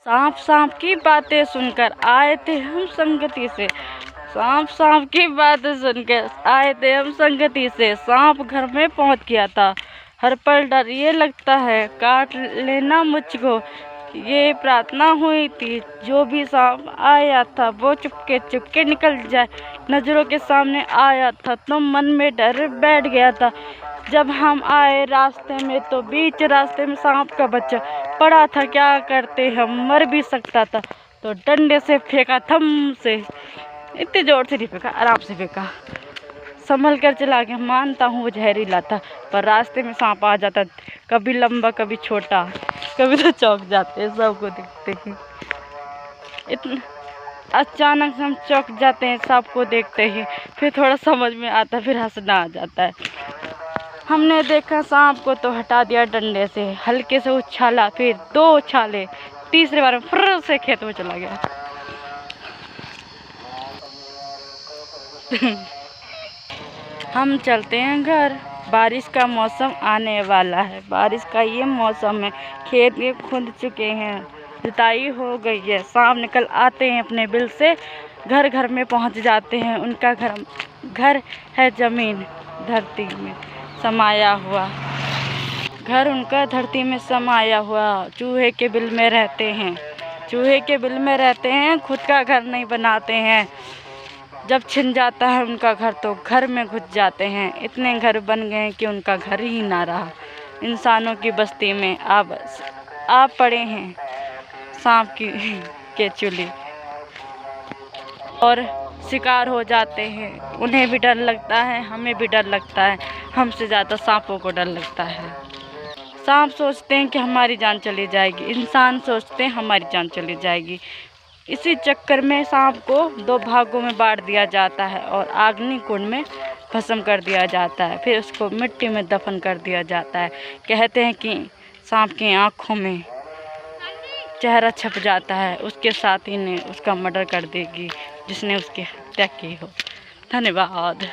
सांप सांप की बातें सुनकर आए थे हम संगति से। सांप सांप की बातें सुनकर आए थे हम संगति से। सांप घर में पहुंच गया था, हर पल डर ये लगता है काट लेना मुझको। ये प्रार्थना हुई थी जो भी सांप आया था वो चुपके चुपके निकल जाए। नजरों के सामने आया था तो मन में डर बैठ गया था। जब हम आए रास्ते में तो बीच रास्ते में सांप का बच्चा पड़ा था। क्या करते हम, मर भी सकता था तो डंडे से फेंका, थम से, इतने जोर से नहीं फेंका, आराम से फेंका। संभल कर चला गया। मानता हूँ वो जहरीला था पर रास्ते में सांप आ जाता, कभी लंबा कभी छोटा, कभी तो चौंक जाते हैं सबको देखते ही। इतना अचानक से हम चौंक जाते हैं सबको देखते ही, फिर थोड़ा समझ में आता, फिर हंसना आ जाता है। हमने देखा सांप को तो हटा दिया डंडे से, हल्के से उछाला, फिर 2 उछाले, तीसरे बार में फिर से खेत में चला गया। हम चलते हैं घर, बारिश का मौसम आने वाला है। बारिश का ये मौसम है, खेत ये खुद चुके हैं, जुताई हो गई है। सांप निकल आते हैं अपने बिल से, घर घर में पहुंच जाते हैं। उनका घर है जमीन धरती में समाया हुआ, घर उनका धरती में समाया हुआ। चूहे के बिल में रहते हैं, चूहे के बिल में रहते हैं, खुद का घर नहीं बनाते हैं। जब छिन जाता है उनका घर तो घर में घुस जाते हैं। इतने घर बन गए कि उनका घर ही ना रहा। इंसानों की बस्ती में आप पड़े हैं सांप के चुली और शिकार हो जाते हैं। उन्हें भी डर लगता है, हमें भी डर लगता है, हमसे ज़्यादा सांपों को डर लगता है। सांप सोचते हैं कि हमारी जान चली जाएगी, इंसान सोचते हैं हमारी जान चली जाएगी। इसी चक्कर में सांप को 2 भागों में बांट दिया जाता है और अग्नि कुंड में भस्म कर दिया जाता है, फिर उसको मिट्टी में दफन कर दिया जाता है। कहते हैं कि सांप की आँखों में चेहरा छप जाता है, उसके साथी ने उसका मर्डर कर देगी जिसने उसकी हत्या की हो। धन्यवाद।